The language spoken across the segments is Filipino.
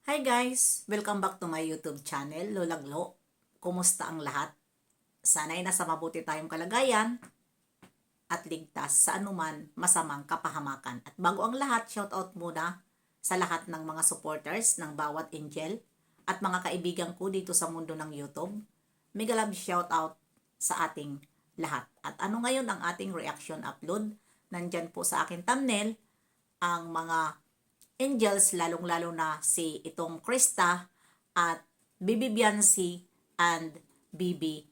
Hi guys! Welcome back to my YouTube channel, Lola Glo. Kumusta ang lahat? Sana'y nasa mabuti tayong kalagayan at ligtas sa anuman masamang kapahamakan. At bago ang lahat, shoutout muna sa lahat ng mga supporters ng bawat angel at mga kaibigan ko dito sa mundo ng YouTube. Mega love shoutout sa ating lahat. At ano ngayon ang ating reaction upload? Nandyan po sa akin thumbnail ang mga angels, lalong-lalo na si itong Krista at Bibi Biancy and Bibi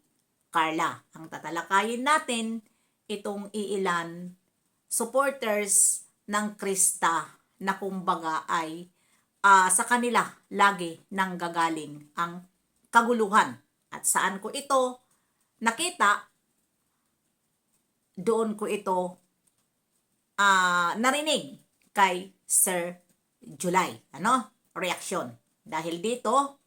Carla. Ang tatalakayin natin, itong iilan supporters ng Krista na kumbaga ay sa kanila lagi nang gagaling ang kaguluhan. At saan ko ito nakita, doon ko ito narinig kay Sir July. Reaction. Dahil dito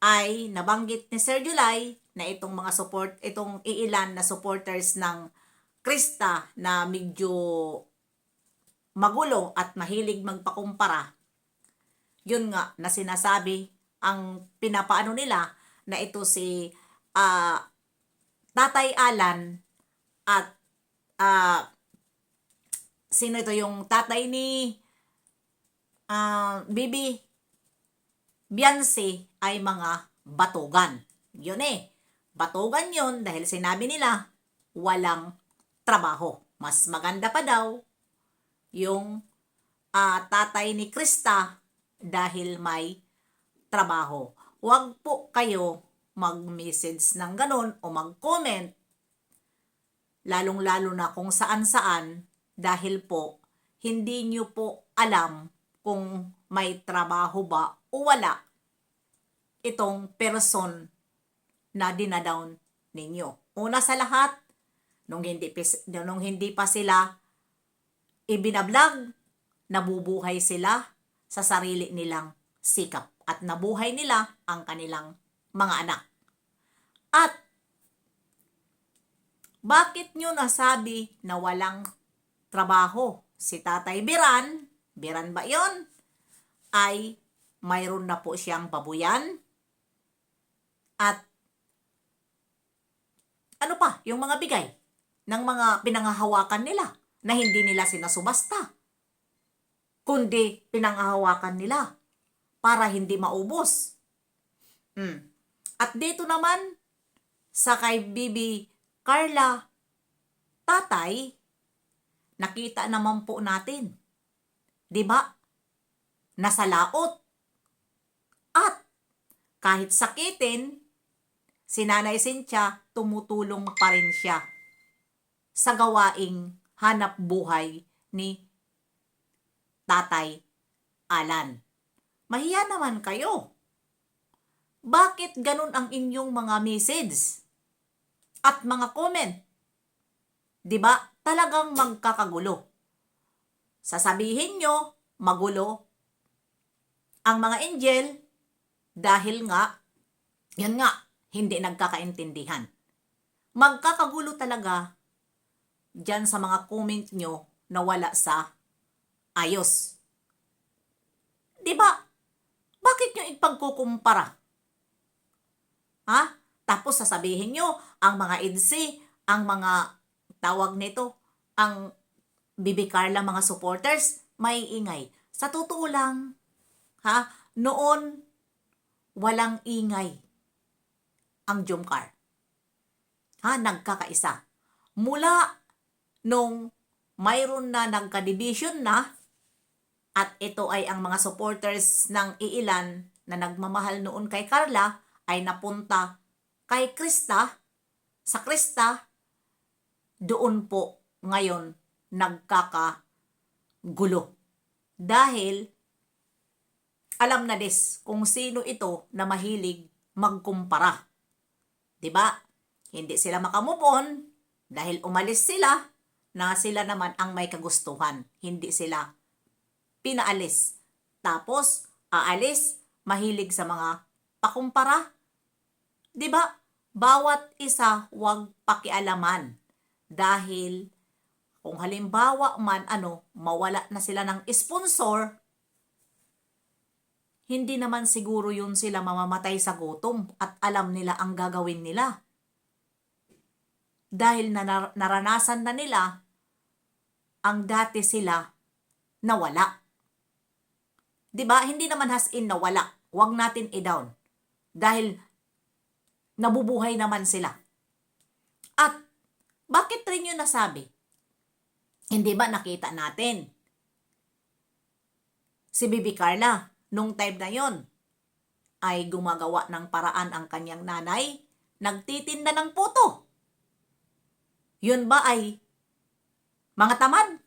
ay nabanggit ni Sir July na itong iilan na supporters ng Krista na medyo magulo at mahilig magpakumpara. Yun nga na sinasabi, ang pinapaano nila na ito si Tatay Alan at sino ito, yung tatay ni Bibi Biancy ay mga batugan. Yun batugan yun dahil sinabi nila walang trabaho. Mas maganda pa daw yung tatay ni Krista dahil may trabaho. Huwag po kayo mag-message ng ganun o mag-comment, lalong-lalo na kung saan-saan, dahil po hindi nyo po alam kung may trabaho ba o wala itong person na dinadown ninyo. Una sa lahat, nung hindi pa sila ibinablog, nabubuhay sila sa sarili nilang sikap at nabuhay nila ang kanilang mga anak. At bakit nyo nasabi na walang trabaho? Si Tatay Biran ba yon? Ay mayroon na po siyang babuyan. At ano pa, yung mga bigay ng mga pinanghahawakan nila na hindi nila sinasubasta, kundi pinanghahawakan nila para hindi maubos. At dito naman sa kay Bibi Carla, tatay, nakita naman po natin, 'di ba? Nasa laot. At kahit sakitin, si Nanay Cynthia tumutulong pa rin siya sa gawaing hanap buhay ni Tatay Alan. Mahiya naman kayo. Bakit ganun ang inyong mga message at mga comment? 'Di ba? Talagang magkakagulo. Sasabihin nyo, magulo ang mga angel dahil nga, yan nga, hindi nagkakaintindihan. Magkakagulo talaga dyan sa mga comment nyo na wala sa ayos. 'Di ba? Bakit nyo ipagkukumpara? Tapos sasabihin nyo, ang mga EDSI, ang mga tawag nito, ang Bibi Carla mga supporters, may ingay. Sa totoo lang, noon, walang ingay ang Jomcar. Nagkakaisa. Mula nung mayroon na nagka-division na, at ito ay ang mga supporters ng iilan na nagmamahal noon kay Carla, ay napunta kay Krista, sa Krista, doon po ngayon nagkakagulo. Dahil alam na kung sino ito na mahilig magkumpara. 'Di ba? Hindi sila makamove on dahil umalis sila na sila naman ang may kagustuhan. Hindi sila pinaalis. Tapos aalis, mahilig sa mga pakumpara. 'Di ba? Bawat isa huwag pakialaman. Dahil kung halimbawa man mawala na sila ng sponsor, hindi naman siguro yun sila mamamatay sa gutom at alam nila ang gagawin nila. Dahil naranasan na nila ang dati sila nawala. 'Di ba? Hindi naman as in nawala. Huwag natin i-down. Dahil nabubuhay naman sila. At bakit rin yun nasabi? Hindi ba nakita natin? Si Bibi Carla, nung time na yon, ay gumagawa ng paraan ang kanyang nanay, nagtitinda ng puto. Yun ba ay mga tamad?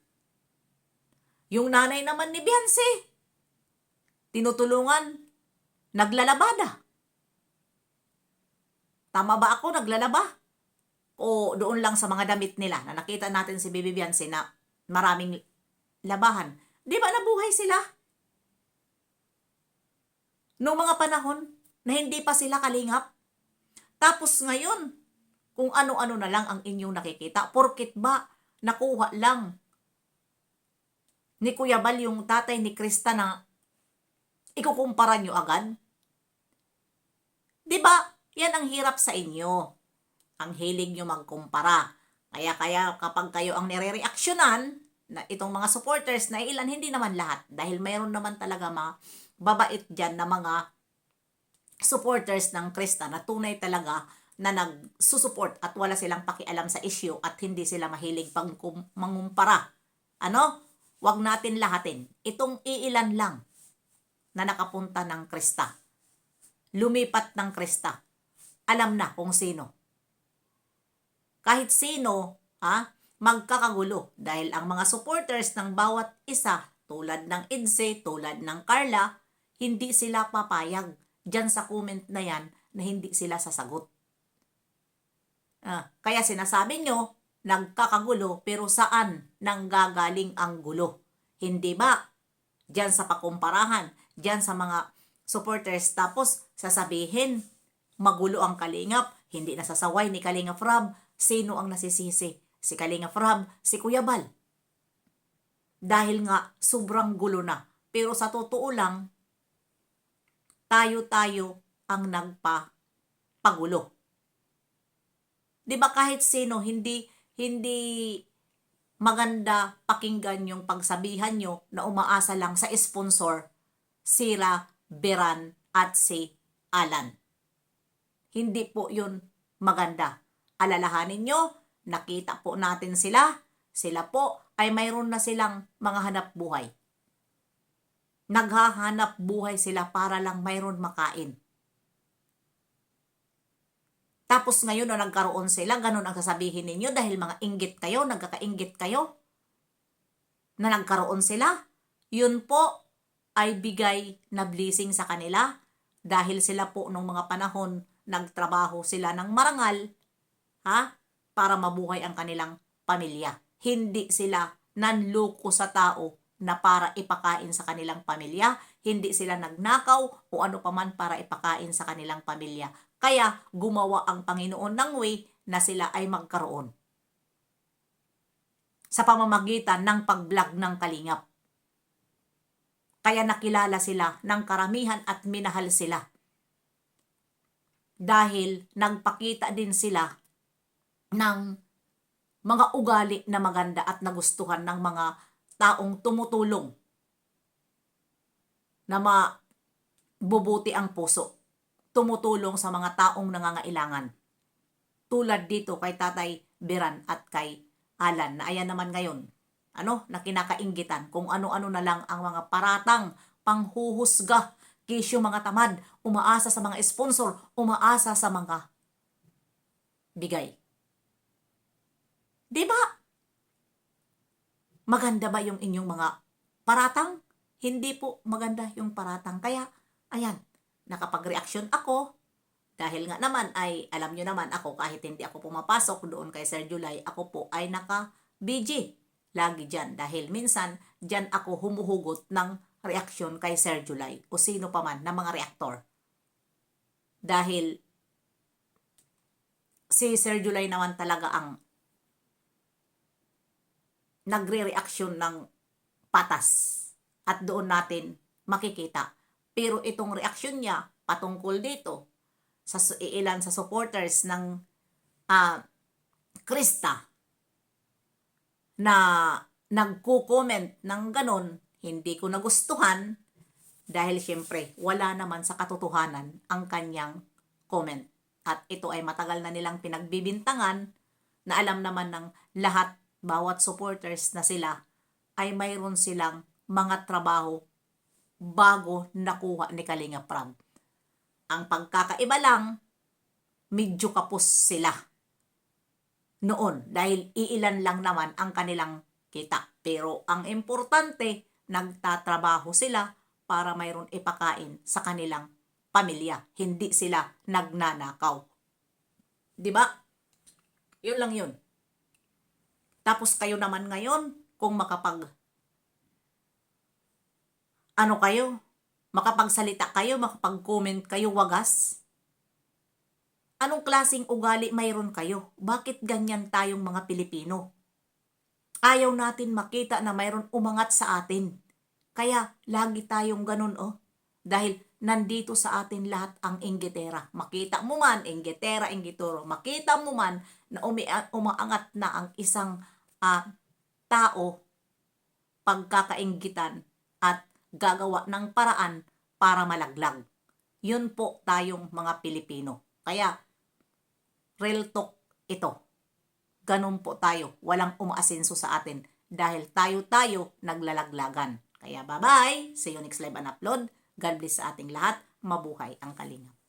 Yung nanay naman ni Beyonce, tinutulungan, naglalabada. Tama ba ako, naglalaba? O doon lang sa mga damit nila na nakita natin si Bibi Beyonce na maraming labahan. Di ba nabuhay sila? Noong mga panahon na hindi pa sila kalingap. Tapos ngayon, kung ano-ano na lang ang inyong nakikita, porkit ba nakuha lang ni Kuya Bal yung tatay ni Krista na ikukumpara nyo agad? Di ba? Yan ang hirap sa inyo. Ang hilig nyo magkumpara. Kaya kapag kayo ang nire-reaksyonan, na itong mga supporters na ilan, hindi naman lahat. Dahil mayroon naman talaga babait dyan na mga supporters ng Krista na tunay talaga na nagsusupport at wala silang pakialam sa issue at hindi sila mahilig pang mangumpara. Ano? Huwag natin lahatin. Itong iilan lang na nakapunta ng Krista. Lumipat ng Krista. Alam na kung sino. Kahit sino, magkakagulo dahil ang mga supporters ng bawat isa, tulad ng Idse, tulad ng Carla, hindi sila papayag dyan sa comment na yan na hindi sila sasagot. Kaya sinasabi nyo, nagkakagulo, pero saan nanggagaling ang gulo? Hindi ba? Dyan sa pakumparahan, dyan sa mga supporters, tapos sasabihin, magulo ang Kalingap, hindi nasasaway ni Kalingap Rob. Sino ang nasisisi? Si Kalingap Rob, si Kuya Bal. Dahil nga, sobrang gulo na. Pero sa totoo lang, tayo ang nagpapagulo. Di ba kahit sino, hindi maganda pakinggan yung pagsabihan nyo na umaasa lang sa sponsor, sila, Beran, at si Alan. Hindi po yun maganda. Alalahanin nyo, nakita po natin sila. Sila po ay mayroon na silang mga hanap buhay. Naghahanap buhay sila para lang mayroon makain. Tapos ngayon na nagkaroon sila, ganun ang sasabihin ninyo dahil mga inggit kayo, nagkakainggit kayo na nagkaroon sila. Yun po ay bigay na blessing sa kanila dahil sila po nung mga panahon nagtrabaho sila ng marangal, para mabuhay ang kanilang pamilya. Hindi sila nanloko sa tao na para ipakain sa kanilang pamilya. Hindi sila nagnakaw o ano paman para ipakain sa kanilang pamilya. Kaya gumawa ang Panginoon ng way na sila ay magkaroon sa pamamagitan ng pag-vlog ng Kalingap. Kaya nakilala sila ng karamihan at minahal sila. Dahil nagpakita din sila ng mga ugali na maganda at nagustuhan ng mga taong tumutulong na mabubuti ang puso. Tumutulong sa mga taong nangangailangan. Tulad dito kay Tatay Beran at kay Alan na ayan naman ngayon, na kinakainggitan kung ano-ano na lang ang mga paratang, panghuhusga, kisyo mga tamad, umaasa sa mga sponsor, umaasa sa mga bigay. Diba? Maganda ba yung inyong mga paratang? Hindi po maganda yung paratang. Kaya, ayan, nakapag-reaction ako. Dahil nga naman ay, alam nyo naman ako, kahit hindi ako pumapasok doon kay Sir July, ako po ay naka-BG. Lagi dyan. Dahil minsan, dyan ako humuhugot ng reaksyon kay Sir July o sino pa man na mga reaktor. Dahil si Sir July naman talaga ang nagre-reaksyon ng patas. At doon natin makikita Pero itong reaksyon niya patungkol dito sa ilan sa supporters ng Krista na nagko-comment ng ganon, hindi ko nagustuhan dahil syempre wala naman sa katotohanan ang kanyang comment. At ito ay matagal na nilang pinagbibintangan na alam naman ng lahat, bawat supporters na sila ay mayroon silang mga trabaho bago nakuha ni Kalinga Prab. Ang pagkakaiba lang, medyo kapos sila noon dahil iilan lang naman ang kanilang kita. Pero ang importante, nagtatrabaho sila para mayroon ipakain sa kanilang pamilya. Hindi sila nagnanakaw. 'Di ba? Yun lang yun. Tapos kayo naman ngayon, kung makapagsalita kayo, makapag-comment kayo wagas, anong klaseng ugali mayroon kayo? Bakit ganyan tayong mga Pilipino? Ayaw natin makita na mayroon umangat sa atin. Kaya lagi tayong ganun Dahil nandito sa atin lahat ang inggitera. Makita mo man, inggitera, inggituro. Makita mo man na umaangat na ang isang tao, pagkakainggitan at gagawa ng paraan para malaglag. Yun po tayong mga Pilipino. Kaya, real talk ito. Ganun po tayo. Walang umaasenso sa atin dahil tayo naglalaglagan. Kaya bye-bye. See you next live and upload. God bless sa ating lahat. Mabuhay ang Kalinga.